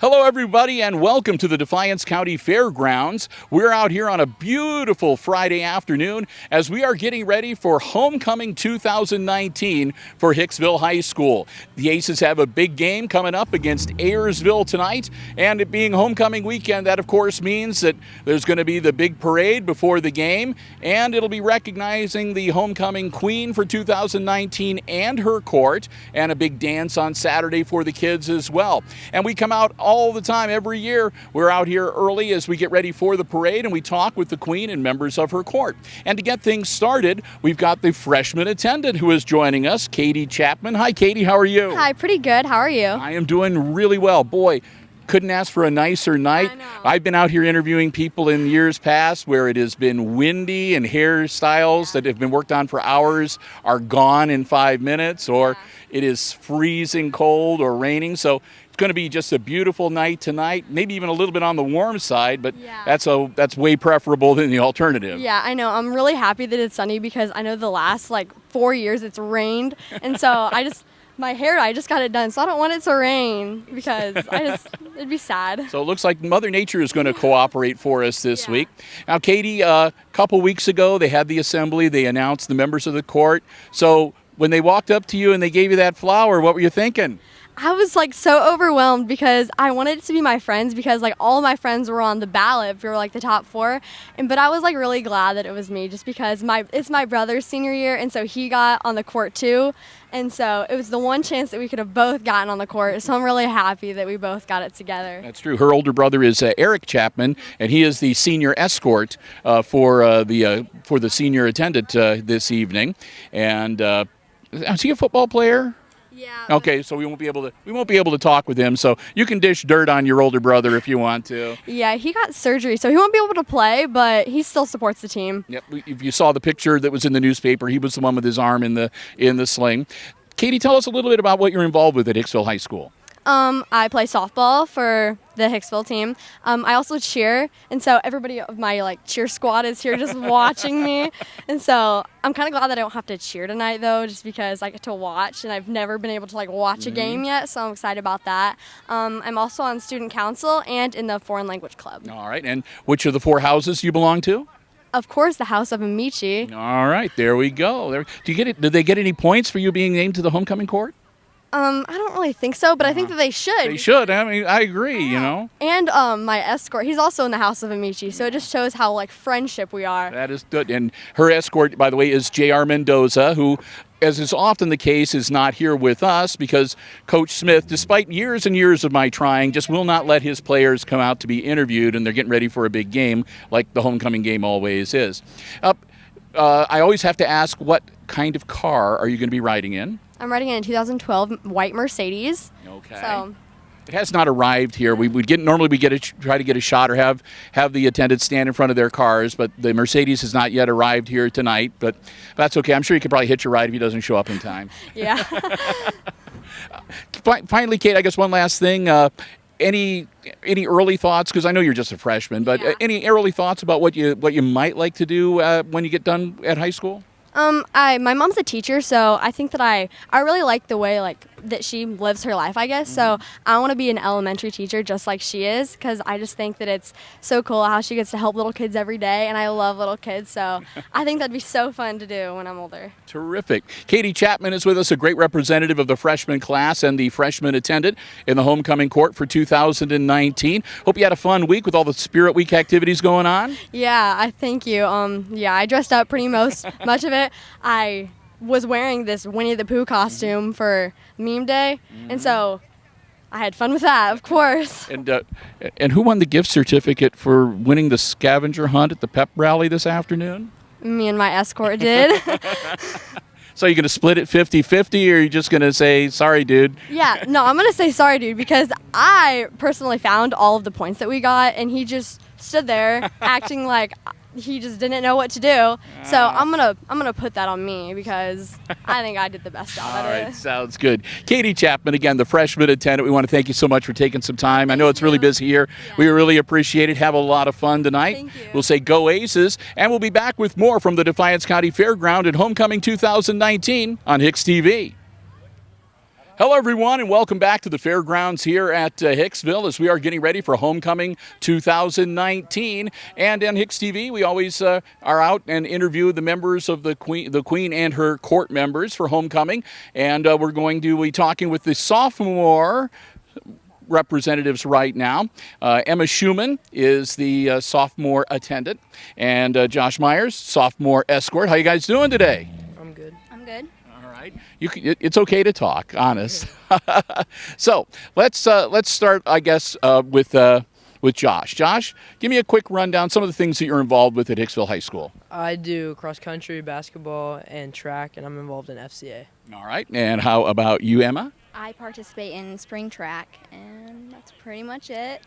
Hello, everybody, and welcome to the Defiance County Fairgrounds. We're out here on a beautiful Friday afternoon as we are getting ready for Homecoming 2019 for Hicksville High School. The Aces have a big game coming up against Ayersville tonight, and it being Homecoming weekend, that of course means that there's going to be the big parade before the game, and it'll be recognizing the Homecoming Queen for 2019 and her court, and a big dance on Saturday for the kids as well. And we come out all the time, every year. We're out here early as we get ready for the parade, and we talk with the Queen and members of her court. And to get things started, we've got the freshman attendant who is joining us, Katie Chapman. Hi, Katie. How are you? Hi, pretty good. How are you? I am doing really well. Boy, couldn't ask for a nicer night. I know. I've been out here interviewing people in years past where it has been windy and hairstyles that have been worked on for hours are gone in 5 minutes, or it is freezing cold or raining. So it's going to be just a beautiful night tonight, maybe even a little bit on the warm side, but that's way preferable than the alternative. Yeah, I know. I'm really happy that it's sunny because I know the last 4 years it's rained, and so my hair, I just got it done, so I don't want it to rain because it'd be sad. So it looks like Mother Nature is going to cooperate for us this week. Now, Katie, a couple weeks ago, they had the assembly. They announced the members of the court. So when they walked up to you and they gave you that flower, what were you thinking? I was so overwhelmed because I wanted it to be my friends because all of my friends were on the ballot for the top 4, but I was really glad that it was me just because it's my brother's senior year, and so he got on the court too, and so it was the one chance that we could have both gotten on the court. So I'm really happy that we both got it together. That's true. Her older brother is Eric Chapman, and he is the senior escort for the senior attendant this evening. And is he a football player? Yeah. Okay, so we won't be able to talk with him. So you can dish dirt on your older brother if you want to. Yeah, he got surgery, so he won't be able to play, but he still supports the team. Yep. If you saw the picture that was in the newspaper, he was the one with his arm in the sling. Katie, tell us a little bit about what you're involved with at Hicksville High School. I play softball for the Hicksville team. I also cheer, and so everybody of my cheer squad is here just watching me. And so I'm kind of glad that I don't have to cheer tonight, though, just because I get to watch, and I've never been able to watch a game yet, so I'm excited about that. I'm also on student council and in the foreign language club. All right, and which of the 4 houses do you belong to? Of course, the House of Amici. All right, there we go. Did they get any points for you being named to the homecoming court? I don't really think so, but I think that they should. They should. I mean, I agree, you know. And my escort, he's also in the House of Amici, so it just shows how, friendship we are. That is good. And her escort, by the way, is J.R. Mendoza, who, as is often the case, is not here with us because Coach Smith, despite years and years of my trying, just will not let his players come out to be interviewed, and they're getting ready for a big game like the homecoming game always is. I always have to ask, what kind of car are you going to be riding in? I'm riding in a 2012 white Mercedes. Okay. So it has not arrived here. Normally we try to get a shot or have the attendants stand in front of their cars, but the Mercedes has not yet arrived here tonight. But that's okay. I'm sure you could probably hitch a ride if he doesn't show up in time. Yeah. Finally, Kate, I guess one last thing. Any early thoughts? Because I know you're just a freshman, but any early thoughts about what you might like to do when you get done at high school? My mom's a teacher, so I think that I really like the way that she lives her life, I guess. So I want to be an elementary teacher just like she is, because I just think that it's so cool how she gets to help little kids every day, and I love little kids. So I think that'd be so fun to do when I'm older. Terrific. Katie Chapman is with us, a great representative of the freshman class and the freshman attendant in the homecoming court for 2019. Hope you had a fun week with all the Spirit Week activities going on. Yeah, I thank you. I dressed up pretty much of it. I was wearing this Winnie the Pooh costume for meme day, and so I had fun with that, of course. And who won the gift certificate for winning the scavenger hunt at the pep rally this afternoon? Me and my escort did. So you're going to split it 50-50, or are you just going to say, sorry, dude? Yeah, no, I'm going to say sorry, dude, because I personally found all of the points that we got, and he just stood there acting like he just didn't know what to do. So I'm gonna put that on me because I think I did the best job at it. All right, sounds good. Katie Chapman, again, the freshman attendant. We want to thank you so much for taking some time. I know it's really busy here. Yeah. We really appreciate it. Have a lot of fun tonight. Thank you. We'll say go Aces, and we'll be back with more from the Defiance County Fairground at Homecoming 2019 on HIX-TV. Hello, everyone, and welcome back to the fairgrounds here at Hicksville as we are getting ready for Homecoming 2019. And on HIX-TV, we always are out and interview the members of the Queen and her court members for Homecoming. And we're going to be talking with the sophomore representatives right now. Emma Schumann is the sophomore attendant, and Josh Myers, sophomore escort. How you guys doing today? I'm good. I'm good. It's okay to talk, honest. So let's start, I guess, with Josh. Josh, give me a quick rundown. Some of the things that you're involved with at Hicksville High School. I do cross country, basketball, and track, and I'm involved in FCA. All right. And how about you, Emma? I participate in spring track, and that's pretty much it.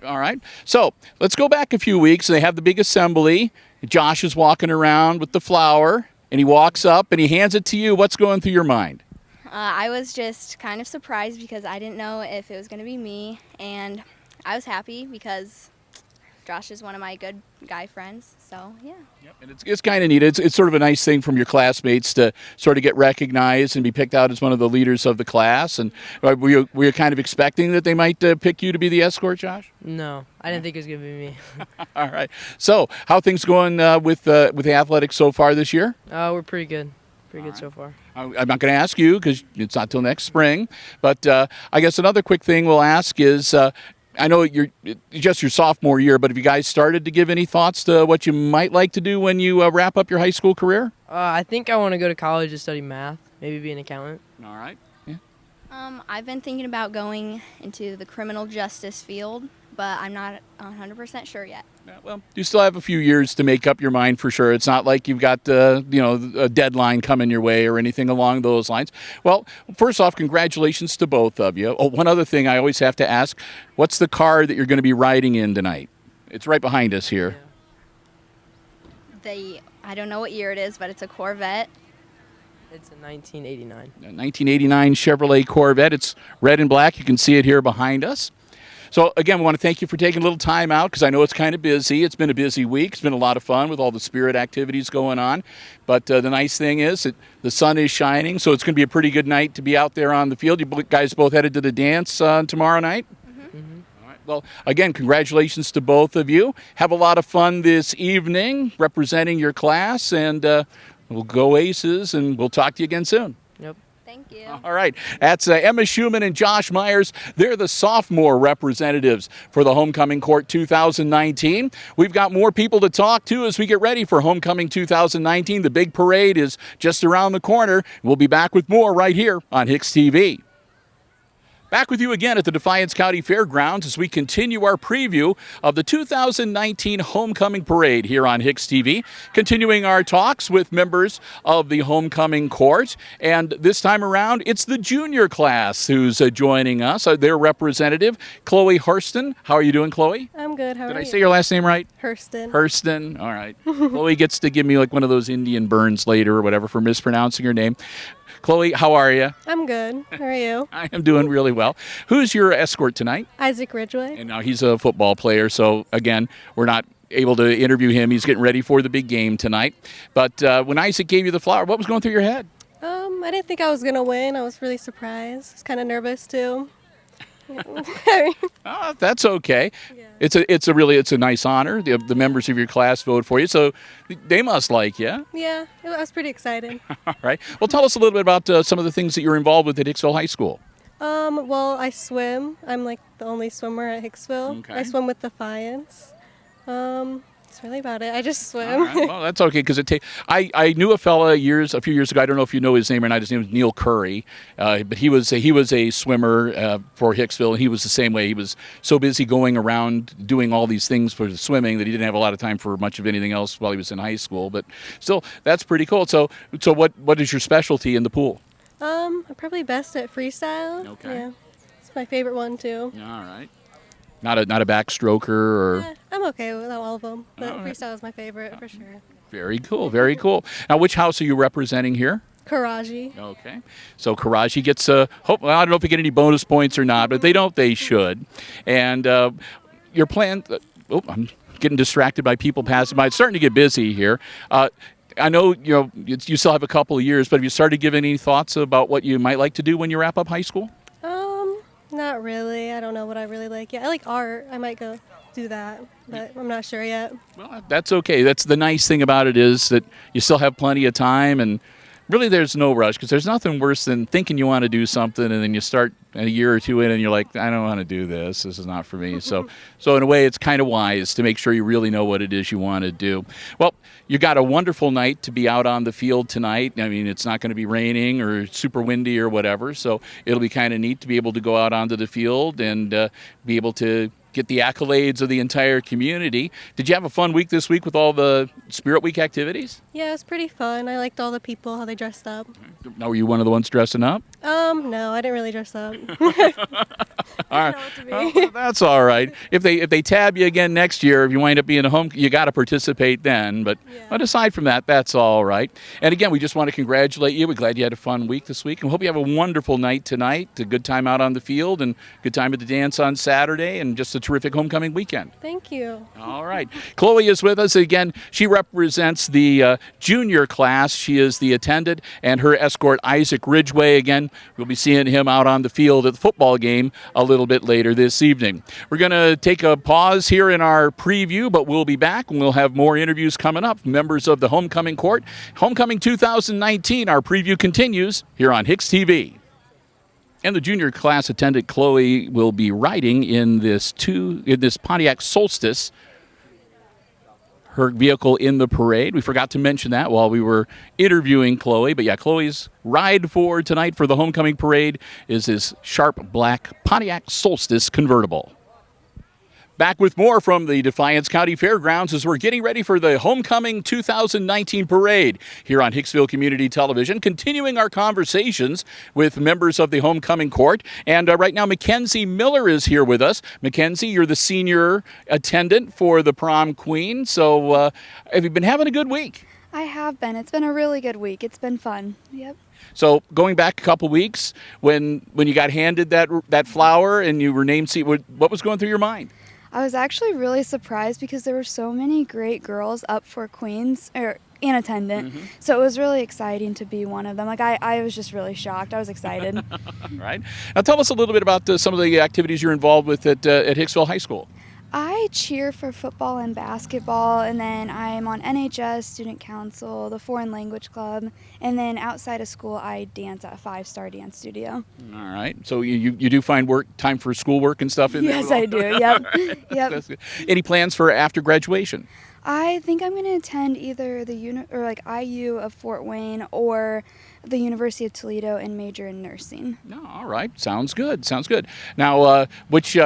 All right. So let's go back a few weeks. They have the big assembly. Josh is walking around with the flower, and he walks up and he hands it to you. What's going through your mind? I was just kind of surprised because I didn't know if it was going to be me, and I was happy because Josh is one of my good guy friends, so yeah. Yep. And it's kind of neat. It's sort of a nice thing from your classmates to sort of get recognized and be picked out as one of the leaders of the class. And were you kind of expecting that they might pick you to be the escort, Josh? No, I didn't think it was going to be me. All right. So how are things going with the athletics so far this year? We're pretty good. Pretty good so far. I'm not going to ask you because it's not till next spring. But I guess another quick thing we'll ask is, I know it's just your sophomore year, but have you guys started to give any thoughts to what you might like to do when you wrap up your high school career? I think I want to go to college to study math, maybe be an accountant. All right. Yeah. I've been thinking about going into the criminal justice field, but I'm not 100% sure yet. Yeah, well, you still have a few years to make up your mind for sure. It's not like you've got a deadline coming your way or anything along those lines. Well, first off, congratulations to both of you. Oh, one other thing I always have to ask, what's the car that you're going to be riding in tonight? It's right behind us here. I don't know what year it is, but it's a Corvette. It's a 1989. A 1989 Chevrolet Corvette. It's red and black. You can see it here behind us. So, again, we want to thank you for taking a little time out because I know it's kind of busy. It's been a busy week. It's been a lot of fun with all the spirit activities going on. But the nice thing is that the sun is shining, so it's going to be a pretty good night to be out there on the field. You guys both headed to the dance tomorrow night? Mm-hmm. All right. Well, again, congratulations to both of you. Have a lot of fun this evening representing your class, and we'll go Aces, and we'll talk to you again soon. Yep. Thank you. All right. That's Emma Schumann and Josh Myers. They're the sophomore representatives for the Homecoming Court 2019. We've got more people to talk to as we get ready for Homecoming 2019. The big parade is just around the corner. We'll be back with more right here on HIX-TV. Back with you again at the Defiance County Fairgrounds as we continue our preview of the 2019 Homecoming Parade here on HIX-TV, continuing our talks with members of the Homecoming Court. And this time around, it's the junior class who's joining us. Their representative, Chloe Hurston. How are you doing, Chloe? I'm good. How are you? Did I say your last name right? Hurston. Hurston. All right. Chloe gets to give me like one of those Indian burns later or whatever for mispronouncing her name. Chloe, how are you? I'm good. How are you? I am doing really well. Who's your escort tonight? Isaac Ridgway. And now he's a football player, so again, we're not able to interview him. He's getting ready for the big game tonight. But when Isaac gave you the flower, what was going through your head? I didn't think I was going to win. I was really surprised. I was kind of nervous, too. Oh, that's okay. Yeah. It's a nice honor. The members of your class vote for you, so they must like you. Yeah, I was pretty excited. All right. Well, tell us a little bit about some of the things that you're involved with at Hicksville High School. Well, I swim. I'm like the only swimmer at Hicksville. Okay. I swim with Defiance. That's really about it. I just swim. All right. Well, that's okay because I knew a fella a few years ago. I don't know if you know his name or not. His name was Neil Curry, but he was a swimmer for Hicksville, and he was the same way. He was so busy going around doing all these things for swimming that he didn't have a lot of time for much of anything else while he was in high school. But still, that's pretty cool. So what is your specialty in the pool? I'm probably best at freestyle. Okay. Yeah, it's my favorite one too. All right. Not a backstroker or. Yeah, I'm okay with all of them, but All right. freestyle is my favorite for sure. Very cool. Very cool. Now, which house are you representing here? Karaji. Okay. So Karaji gets I don't know if you get any bonus points or not, but if they don't, they should. And your plan. I'm getting distracted by people passing by. It's starting to get busy here. I know you still have a couple of years, but have you started giving any thoughts about what you might like to do when you wrap up high school? Not really. I don't know what I really like. Yeah, I like art. I might go do that, but I'm not sure yet. Well, that's okay. That's the nice thing about it is that you still have plenty of time, and really there's no rush because there's nothing worse than thinking you want to do something and then you start a year or two in and you're like, I don't want to do this. This is not for me. So in a way, it's kind of wise to make sure you really know what it is you want to do. Well, you got a wonderful night to be out on the field tonight. I mean, it's not going to be raining or super windy or whatever, so it'll be kind of neat to be able to go out onto the field and be able to get the accolades of the entire community. Did you have a fun week this week with all the Spirit Week activities? Yeah, it was pretty fun. I liked all the people, how they dressed up. Now, were you one of the ones dressing up? No, I didn't really dress up. All right. Well, that's all right. If they tab you again next year, if you wind up being a home, you got to participate then. But aside from that, that's all right. And again, we just want to congratulate you. We're glad you had a fun week this week, and we hope you have a wonderful night tonight. A good time out on the field, and good time at the dance on Saturday, and just a terrific homecoming weekend. Thank you. All right. Chloe is with us again. She represents the junior class. She is the attendant, and her escort, Isaac Ridgway. Again, we'll be seeing him out on the field at the football game a little bit later this evening. We're going to take a pause here in our preview, but we'll be back and we'll have more interviews coming up. Members of the Homecoming Court. Homecoming 2019, our preview continues here on HIX-TV. And the junior class attendant Chloe will be riding in this Pontiac Solstice, her vehicle in the parade. We forgot to mention that while we were interviewing Chloe. But yeah, Chloe's ride for tonight for the homecoming parade is this sharp black Pontiac Solstice convertible. Back with more from the Defiance County Fairgrounds as we're getting ready for the Homecoming 2019 parade here on Hicksville Community Television, continuing our conversations with members of the Homecoming Court. And right now, Mackenzie Miller is here with us. Mackenzie, you're the senior attendant for the prom queen. So have you been having a good week? I have been. It's been a really good week. It's been fun. Yep. So going back a couple weeks, when you got handed that flower and you were named, what was going through your mind? I was actually really surprised because there were so many great girls up for queens or in attendant. Mm-hmm. So it was really exciting to be one of them. Like I was just really shocked. I was excited. Right. Now tell us a little bit about some of the activities you're involved with at Hicksville High School. I cheer for football and basketball, and then I'm on NHS, Student Council, the Foreign Language Club, and then outside of school I dance at a 5-star dance studio. All right. So you do find time for schoolwork and stuff in there? Yes, I do. Yep. Yep. That's good. Any plans for after graduation? I think I'm going to attend either the IU of Fort Wayne or the University of Toledo and major in nursing. No, all right, sounds good. Sounds good. Now, which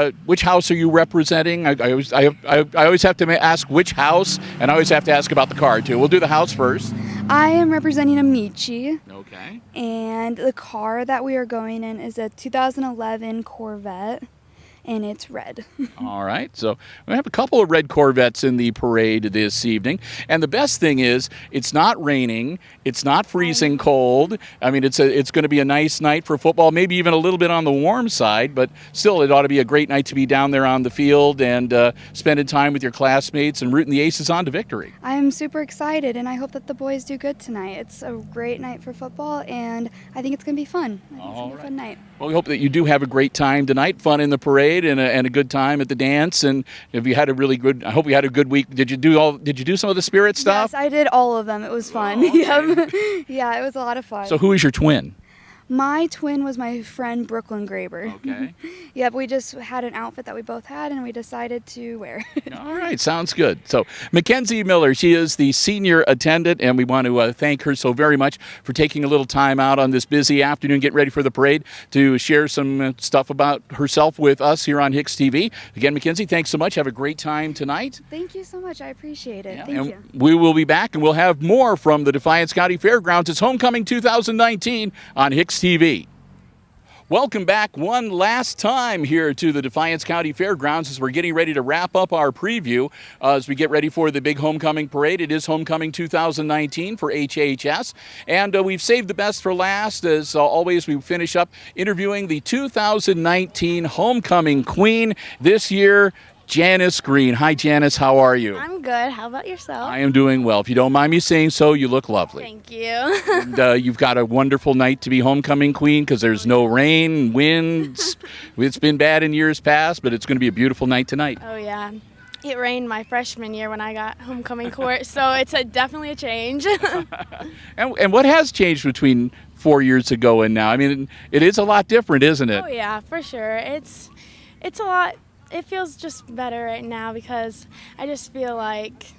house are you representing? I always have to ask which house, and I always have to ask about the car too. We'll do the house first. I am representing Amici. Okay. And the car that we are going in is a 2011 Corvette. And it's red. All right. So we have a couple of red Corvettes in the parade this evening. And the best thing is it's not raining. It's not freezing cold. I mean, it's going to be a nice night for football, maybe even a little bit on the warm side. But still, it ought to be a great night to be down there on the field and spending time with your classmates and rooting the Aces on to victory. I'm super excited, and I hope that the boys do good tonight. It's a great night for football, and I think it's going to be fun. I think it's going to be a fun night. Well, we hope that you do have a great time tonight, fun in the parade and a good time at the dance. And if you had I hope you had a good week. Did you do some of the Spirit stuff? Yes, I did all of them. It was fun. Oh, okay. Yep. Yeah, it was a lot of fun. So who is your twin? My twin was my friend Brooklyn Graber. Okay. Yep, we just had an outfit that we both had, and we decided to wear. All right, sounds good. So Mackenzie Miller, she is the senior attendant, and we want to thank her so very much for taking a little time out on this busy afternoon, getting ready for the parade, to share some stuff about herself with us here on HIX-TV. Again, Mackenzie, thanks so much. Have a great time tonight. Thank you so much. I appreciate it. Yeah, Thank you. We will be back, and we'll have more from the Defiance County Fairgrounds. It's Homecoming 2019 on HIX-TV. Welcome back one last time here to the Defiance County Fairgrounds as we're getting ready to wrap up our preview as we get ready for the big homecoming parade. It is Homecoming 2019 for HHS, and we've saved the best for last. As always, we finish up interviewing the 2019 homecoming queen. This year, Janice Green. Hi, Janice. How are you? I'm good. How about yourself? I am doing well. If you don't mind me saying so, you look lovely. Thank you. And you've got a wonderful night to be homecoming queen because there's no rain, winds. It's been bad in years past, but it's going to be a beautiful night tonight. Oh, yeah. It rained my freshman year when I got homecoming court, so it's definitely a change. And what has changed between 4 years ago and now? I mean, it is a lot different, isn't it? Oh, yeah, for sure. It's a lot. It feels just better right now because I just feel like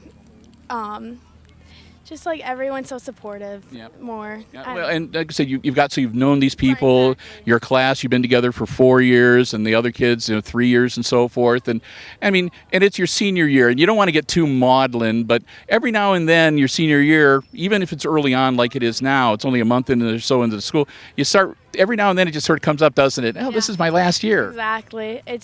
just like everyone's so supportive more. Yeah, well, and like I said, you've known these people, your class, you've been together for 4 years, and the other kids, 3 years and so forth. And I mean, and it's your senior year, and you don't want to get too maudlin, but every now and then, your senior year, even if it's early on like it is now, it's only a month or so into the school, you start, every now and then it just sort of comes up, doesn't it? Oh, this is my last year. Exactly. It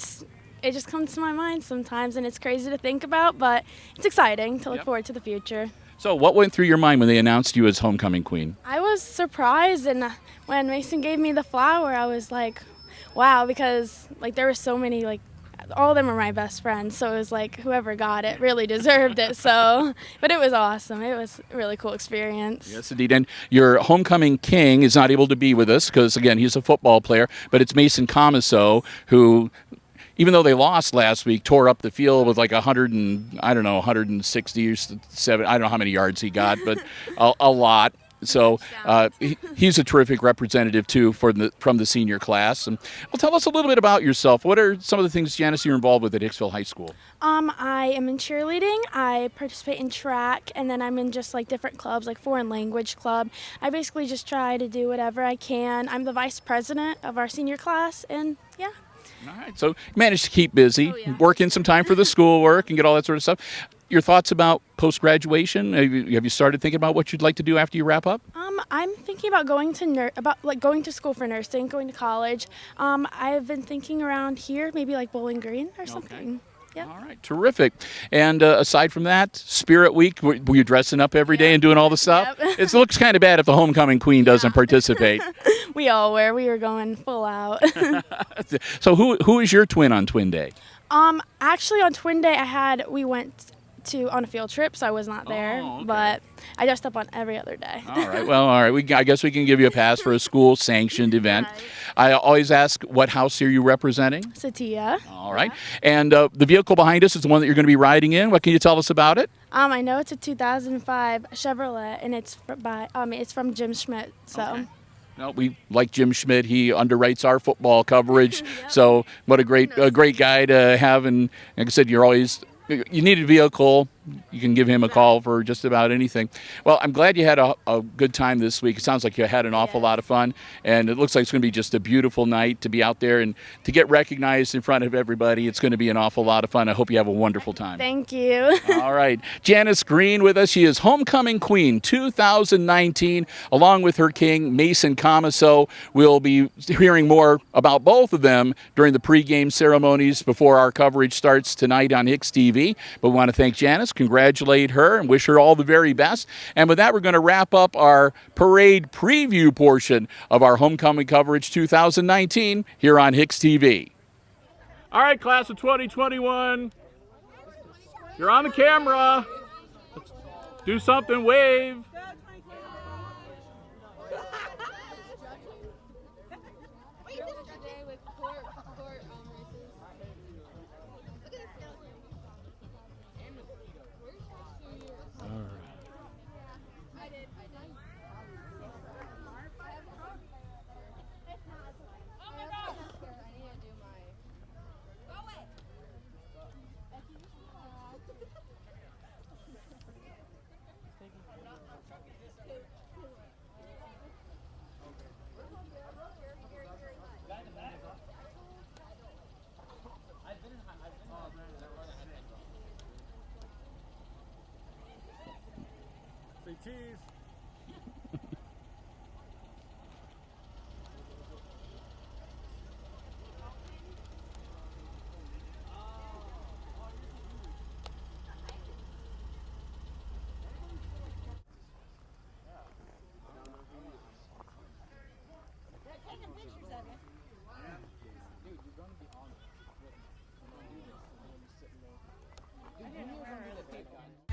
just comes to my mind sometimes, and it's crazy to think about, but it's exciting to look forward to the future. So what went through your mind when they announced you as homecoming queen? I was surprised, and when Mason gave me the flower, I was like, wow, because like there were so many, like all of them are my best friends, so it was like whoever got it really deserved it. So, but it was awesome. It was a really cool experience. Yes, indeed. And your homecoming king is not able to be with us because, again, he's a football player, but it's Mason Comiso who, even though they lost last week, tore up the field with like 160 or 7. I don't know how many yards he got, but a lot. So he's a terrific representative too from the senior class. And well, tell us a little bit about yourself. What are some of the things, Janice, you're involved with at Hicksville High School? I am in cheerleading. I participate in track, and then I'm in just like different clubs, like foreign language club. I basically just try to do whatever I can. I'm the vice president of our senior class, and yeah. All right, so you managed to keep busy, work in some time for the schoolwork and get all that sort of stuff. Your thoughts about post-graduation? Have you started thinking about what you'd like to do after you wrap up? I'm thinking about going to school for nursing, going to college. I've been thinking around here, maybe like Bowling Green or something. Yep. All right, terrific. And aside from that, Spirit Week, were you dressing up every day and doing all the stuff? Yep. It looks kind of bad if the homecoming queen doesn't participate. We all were. We were going full out. So who is your twin on Twin Day? Actually, on Twin Day, we went on a field trip, so I was not there. Oh, okay. But I dressed up on every other day. All right. Well, all right. I guess we can give you a pass for a school-sanctioned event. Right. I always ask, what house are you representing? Satia. All right. And the vehicle behind us is the one that you're going to be riding in. What can you tell us about it? I know it's a 2005 Chevrolet, and it's from Jim Schmidt. So. Okay. No, we like Jim Schmidt. He underwrites our football coverage. So what a great guy to have. And like I said, you need a vehicle. You can give him a call for just about anything. Well, I'm glad you had a good time this week. It sounds like you had an awful lot of fun, and it looks like it's going to be just a beautiful night to be out there and to get recognized in front of everybody. It's going to be an awful lot of fun. I hope you have a wonderful time. Thank you. All right. Janice Green with us. She is Homecoming Queen 2019, along with her king, Mason Comiso. We'll be hearing more about both of them during the pregame ceremonies before our coverage starts tonight on HIX-TV. But we want to thank Janice, congratulate her, and wish her all the very best. And with that, we're going to wrap up our parade preview portion of our homecoming coverage 2019 here on HIX-TV. All right, class of 2021, you're on the camera. Let's do something, wave. Say cheese. I didn't know where the people.